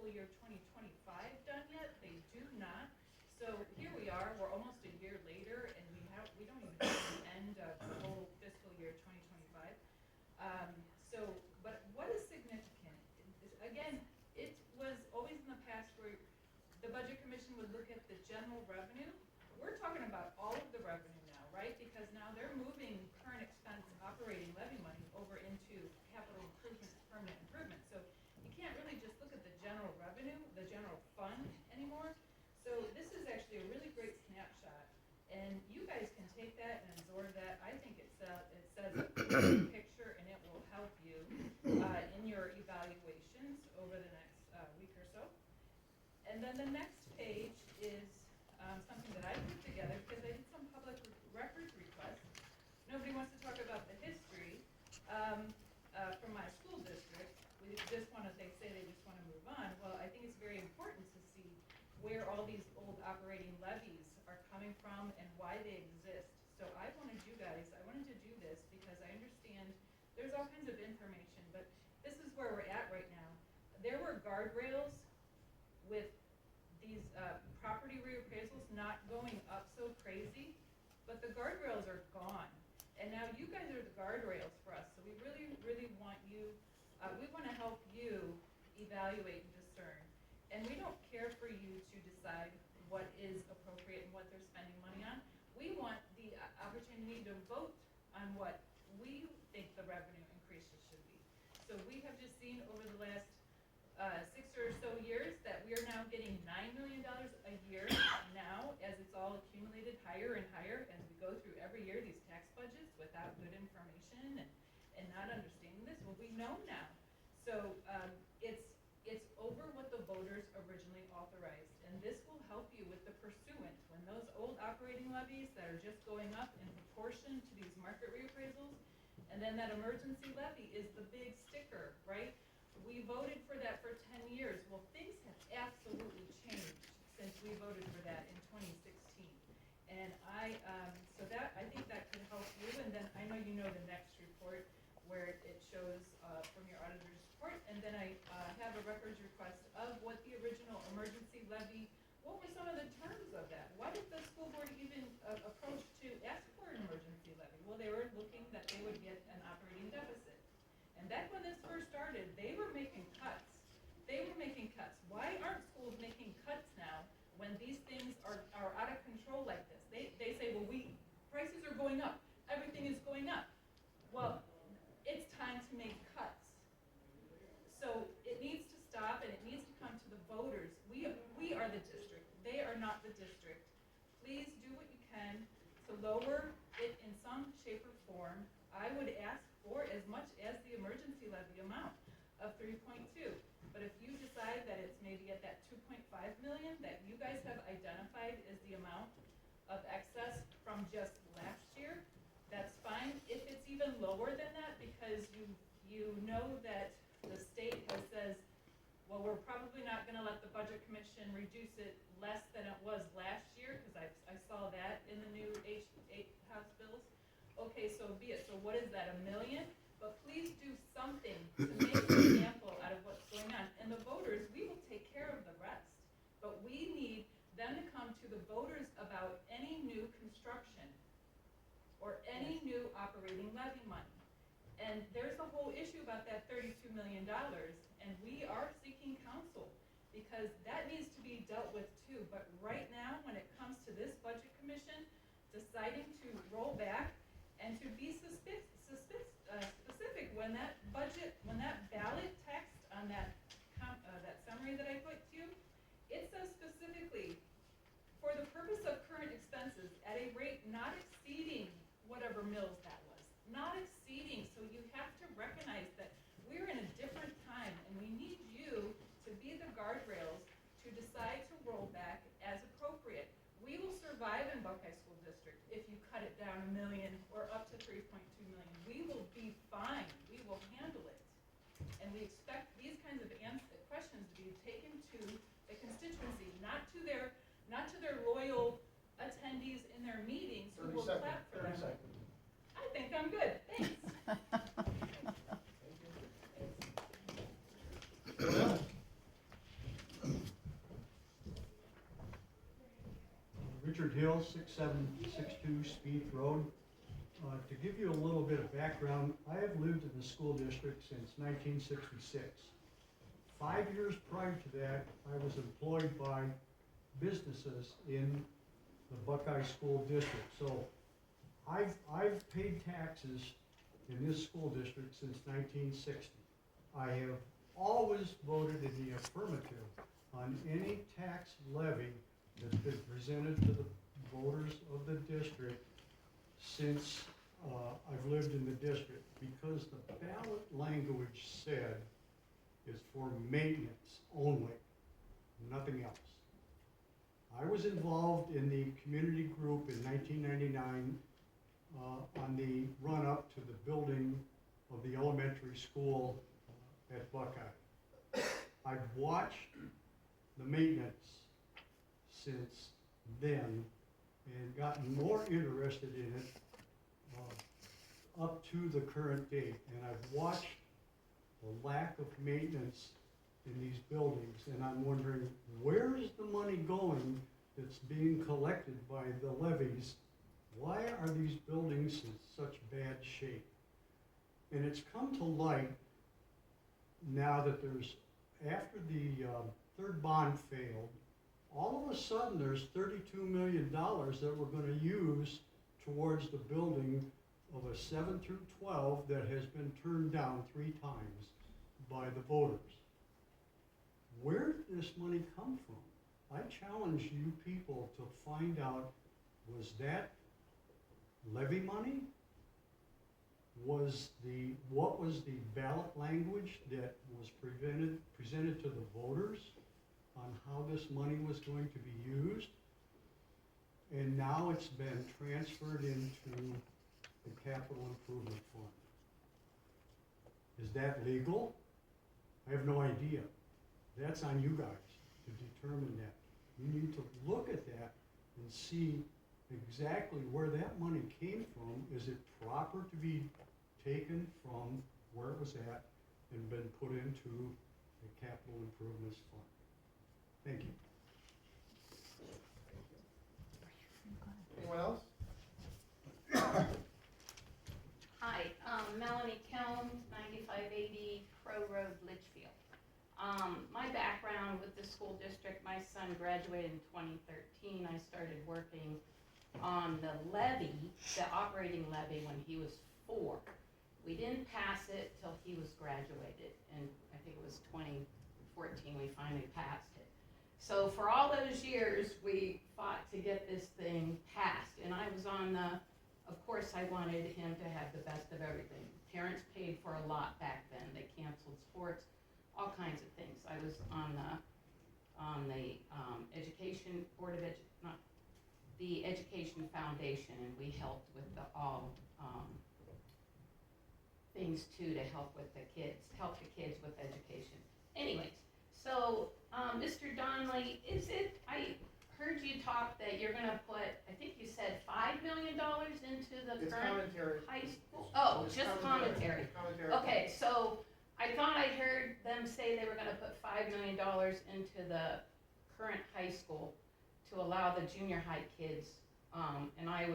fiscal year 2025 done yet. They do not. So here we are, we're almost a year later, and we don't even have the end of the whole fiscal year 2025. But what is significant? Again, it was always in the past where the Budget Commission would look at the general revenue. We're talking about all of the revenue now, right? Because now they're moving current expense operating levy money over into capital improvements, permanent improvements. So you can't really just look at the general revenue, the general fund anymore. So this is actually a really great snapshot, and you guys can take that and absorb that. I think it says a great picture, and it will help you in your evaluations over the next week or so. And then the next page is something that I put together because I did some public records requests. Nobody wants to talk about the history from my school district. They just want to move on. Well, I think it's very important to see where all these old operating levies are coming from and why they exist. So I wanted to do this because I understand there's all kinds of information, but this is where we're at right now. There were guardrails with these property reappraisals not going up so crazy, but the guardrails are gone. And now you guys are the guardrails for us. So we really, really want you, we want to help you evaluate and discern. And we don't care for you to decide what is appropriate and what they're spending money on. We want the opportunity to vote on what we think the revenue increases should be. So we have just seen over the last 6 or so years that we are now getting $9 million a year now, as it's all accumulated higher and higher as we go through every year these tax budgets without good information and not understanding this. Well, we know now. So it's over what the voters originally authorized, and this will help you with the pursuant when those old operating levies that are just going up in proportion to these market reappraisals, and then that emergency levy is the big sticker, right? We voted for that for 10 years. Well, things have absolutely changed since we voted for that in 2016. And I think that could help you. And then I know you know the next report where it shows from your auditor's report. And then I have a records request of what the original emergency levy, what were some of the terms of that? Why did the school board even approach to ask for an emergency levy? Well, they were looking that they would get an operating deficit. And back when this first started, they were making cuts. Why aren't schools making cuts now when these things are out of control like this? They say, well, prices are going up. Everything is going up. Well, it's time to make cuts. So it needs to stop, and it needs to come to the voters. We are the district. They are not the district. Please do what you can to lower it in some shape or form. I would ask for as much as the emergency levy amount of 3.2. But if you decide that it's maybe at that 2.5 million that you guys have identified as the amount of excess from just last year, that's fine. If it's even lower than that, because you know that the state has says, well, we're probably not going to let the Budget Commission reduce it less than it was last year, because I saw that in the new H8 House bills. Okay, so be it. So what is that, $1 million? But please do something to make an example out of what's going on. And the voters, we will take care of the rest. But we need them to come to the voters about any new construction or any new operating levy money. And there's a whole issue about that $32 million, and we are seeking counsel because that needs to be dealt with too. But right now, when it comes to this Budget Commission deciding to roll back and to be specific when that budget, when that ballot text on that summary that I put to you, it says specifically, for the purpose of current expenses at a rate not exceeding whatever mills that was. Not exceeding, so you have to recognize that we're in a different time and we need you to be the guardrails to decide to roll back as appropriate. We will survive in Buckeye School District if you cut it down $1 million or up to 3.2 million. We will be fine. We will handle it. And we expect these kinds of questions to be taken to the constituency, not to their loyal attendees in their meetings who will clap for them. I think I'm good. Thanks. Richard Hill, 6762 Spieth Road. To give you a little bit of background, I have lived in the school district since 1966. 5 years prior to that, I was employed by businesses in the Buckeye School District. So I've paid taxes in this school district since 1960. I have always voted in the affirmative on any tax levy that's been presented to the voters of the district since I've lived in the district, because the ballot language said is for maintenance only, nothing else. I was involved in the community group in 1999 on the run-up to the building of the elementary school at Buckeye. I've watched the maintenance since then and gotten more interested in it up to the current date. And I've watched the lack of maintenance in these buildings, and I'm wondering, where is the money going that's being collected by the levies? Why are these buildings in such bad shape? And it's come to light now that after the third bond failed, all of a sudden there's $32 million that we're going to use towards the building of a 7 through 12 that has been turned down 3 times by the voters. Where did this money come from? I challenge you people to find out, was that levy money? What was the ballot language that was presented to the voters on how this money was going to be used? And now it's been transferred into the capital improvement fund. Is that legal? I have no idea. That's on you guys to determine that. You need to look at that and see exactly where that money came from. Is it proper to be taken from where it was at and been put into the capital improvements fund? Thank you. Anyone else? Hi, Melanie Kelm, 9580 Crow Road, Litchfield. My background with the school district, my son graduated in 2013. I started working on the levy, the operating levy, when he was 4. We didn't pass it till he was graduated, and I think it was 2014 we finally passed it. So for all those years, we fought to get this thing passed, and I was on the, of course I wanted him to have the best of everything. Parents paid for a lot back then. They canceled sports, all kinds of things. I was on the education board of the education foundation, and we helped with all things too, to help the kids with education. Anyways, so Mr. Donnelly, I heard you talk that you're gonna put, I think you said $5 million into the It's current commentary. high school? Oh, It's just commentary. Commentary. Okay, so I thought I heard them say they were gonna put $5 million into the current high school to allow the junior high kids, and I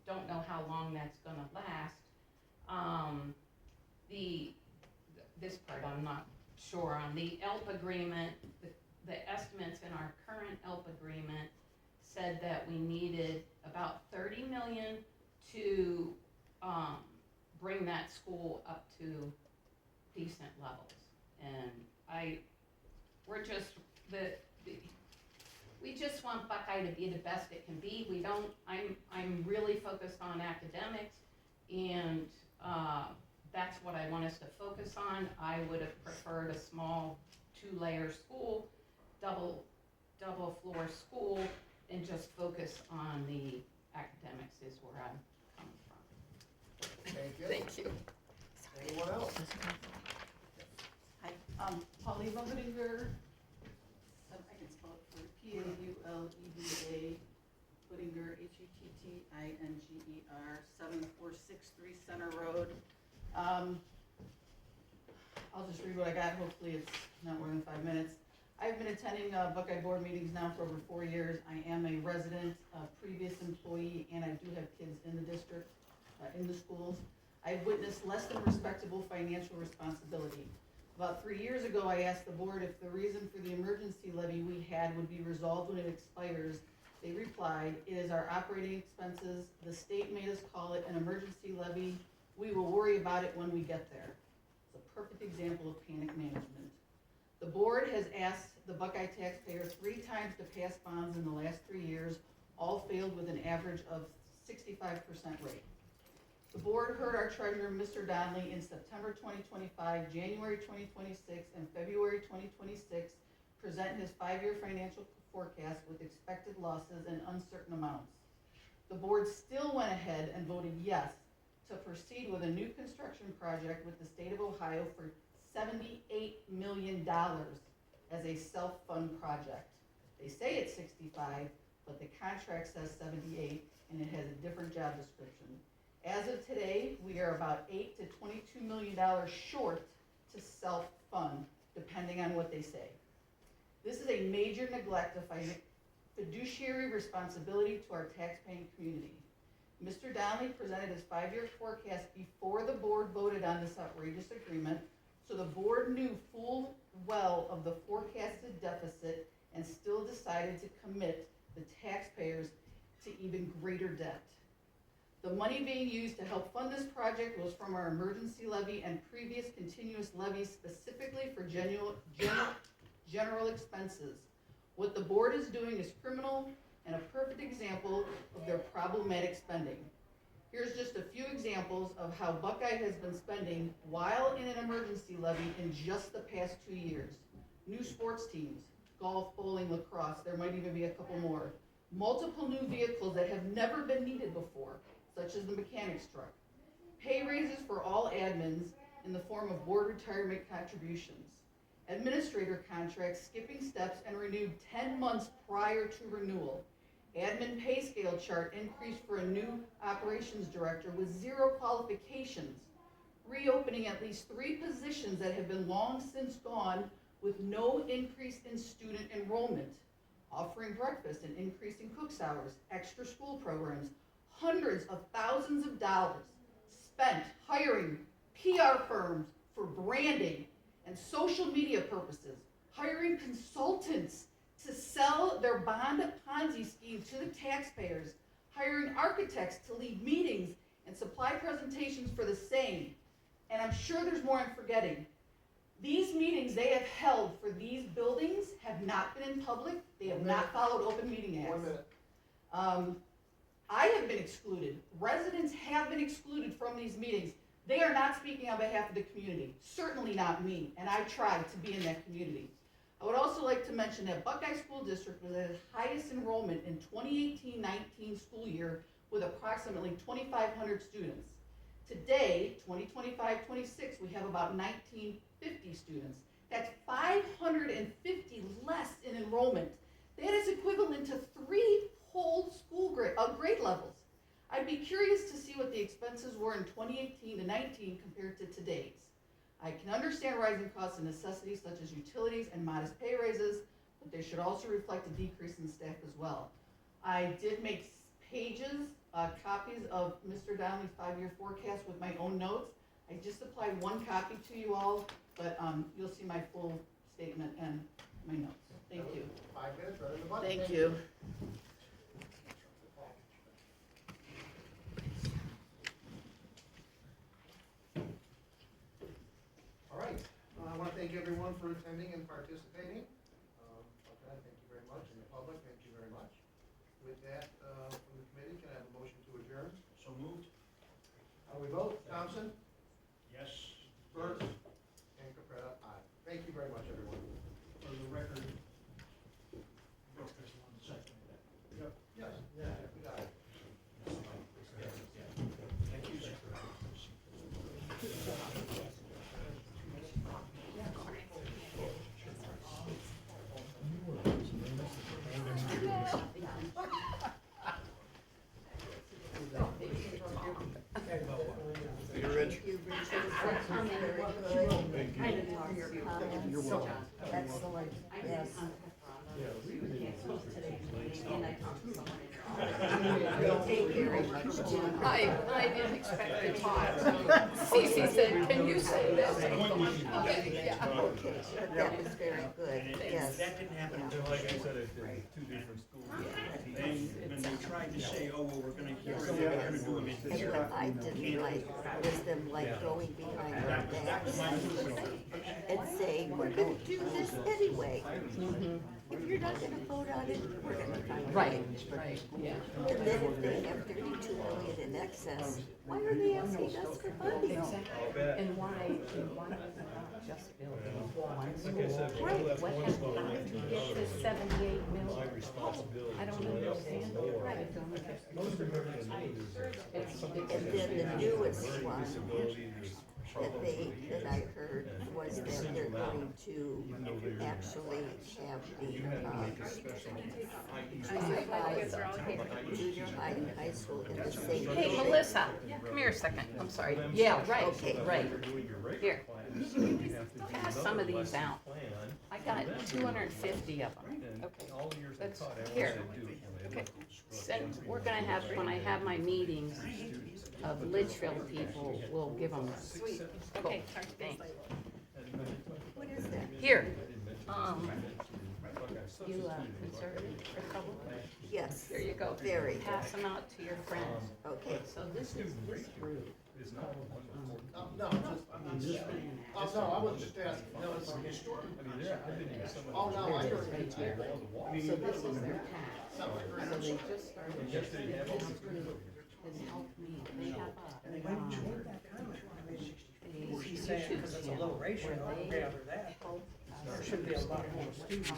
don't know how long that's gonna last. This part I'm not sure on. The ELP agreement, the estimates in our current ELP agreement said that we needed about $30 million to bring that school up to decent levels. And we just want Buckeye to be the best it can be. I'm really focused on academics, and that's what I want us to focus on. I would have preferred a small 2-layer school, double floor school, and just focus on the academics is where I'm coming from. Thank you. Thank you. Anyone else? Hi, Paulina Huttinger, I can spell it for Pauleba, Huttinger, Huttinger, 7463 Center Road. I'll just read what I got, hopefully it's not more than 5 minutes. I've been attending Buckeye board meetings now for over 4 years. I am a resident, a previous employee, and I do have kids in the district, in the schools. I've witnessed less than respectable financial responsibility. About 3 years ago, I asked the board if the reason for the emergency levy we had would be resolved when it expires. They replied, "It is our operating expenses. The state made us call it an emergency levy. We will worry about it when we get there." It's a perfect example of panic management. The board has asked the Buckeye taxpayer 3 times to pass bonds in the last 3 years, all failed with an average of 65% rate. The board heard our treasurer, Mr. Donnelly, in September 2025, January 2026, and February 2026, present his 5-year financial forecast with expected losses and uncertain amounts. The board still went ahead and voted yes to proceed with a new construction project with the state of Ohio for $78 million as a self-fund project. They say it's 65, but the contract says 78, and it has a different job description. As of today, we are about $8 to $22 million short to self-fund, depending on what they say. This is a major neglect of fiduciary responsibility to our taxpaying community. Mr. Donnelly presented his 5-year forecast before the board voted on this outrageous agreement, so the board knew full well of the forecasted deficit and still decided to commit the taxpayers to even greater debt. The money being used to help fund this project was from our emergency levy and previous continuous levies specifically for general expenses. What the board is doing is criminal and a perfect example of their problematic spending. Here's just a few examples of how Buckeye has been spending while in an emergency levy in just the past 2 years. New sports teams, golf, bowling, lacrosse, there might even be a couple more. Multiple new vehicles that have never been needed before, such as the mechanic's truck. Pay raises for all admins in the form of board retirement contributions. Administrator contracts skipping steps and renewed 10 months prior to renewal. Admin pay scale chart increased for a new operations director with 0 qualifications. Reopening at least 3 positions that have been long since gone with no increase in student enrollment. Offering breakfast and increasing cook's hours, extra school programs, hundreds of thousands of dollars spent hiring PR firms for branding and social media purposes, hiring consultants to sell their bond Ponzi scheme to the taxpayers, hiring architects to lead meetings and supply presentations for the same. And I'm sure there's more I'm forgetting. These meetings they have held for these buildings have not been in public. They have not followed open meeting acts. 1 minute. I have been excluded. Residents have been excluded from these meetings. They are not speaking on behalf of the community, certainly not me, and I tried to be in that community. I would also like to mention that Buckeye School District was at its highest enrollment in 2018-19 school year with approximately 2,500 students. Today, 2025-26, we have about 1,950 students. That's 550 less in enrollment. That is equivalent to 3 whole school grade levels. I'd be curious to see what the expenses were in 2018-19 compared to today's. I can understand rising costs and necessities such as utilities and modest pay raises, but they should also reflect a decrease in staff as well. I did make pages, copies of Mr. Donnelly's 5-year forecast with my own notes. I just supplied 1 copy to you all, but you'll see my full statement and my notes. Thank you. 5 minutes, right in the button. Thank you. All right, I want to thank everyone for attending and participating. Okay, thank you very much, and the public, thank you very much. With that, from the committee, can I have a motion to adjourn? So moved? How do we vote? Thompson? Yes. Burke? And Capretta, aye. Thank you very much, everyone. For the record, Brooke is the one that seconded that. Yep. Yes. Yeah, we got it. Thank you, sir. Excellent, yes. And I talked to someone in your office. Thank you very much, Jim. I didn't expect to talk. Cece said, can you say this? I'm going, okay, yeah. Okay, but that was very good, yes. That didn't happen until, like I said, at two different schools. When they tried to say, oh, well, we're gonna do them in And what I didn't like was them like going behind their backs and saying, we're gonna do this anyway. If you're not gonna vote on it, we're gonna find a way. Right, yeah. And then if they have 32 million in excess, why are they asking us for money? And why was it not just building one school? Right. What happened to get to 78 million? I don't understand. Right. It's And then the newest one that I heard was that they're going to actually have the junior high and high school in the same building. Hey, Melissa, come here a second. I'm sorry. Yeah, right, Okay. right. Here. Pass some of these out. I got 250 of them. Okay. That's, here. Okay. And we're gonna have, when I have my meetings of Litchfield people, we'll give them. Sweet. Okay, thanks. What is that? Here. You conservative or trouble? Yes. Here you go. Very. Pass them out to your friends. Okay. So this is this group. No, just, no, I was just asking, no, it's a historic. Oh, no, I heard it. So this is their tax. So they just started, this group has helped me, they have a, She's saying, because it's a low ratio, I don't gather that. There should be a lot more students.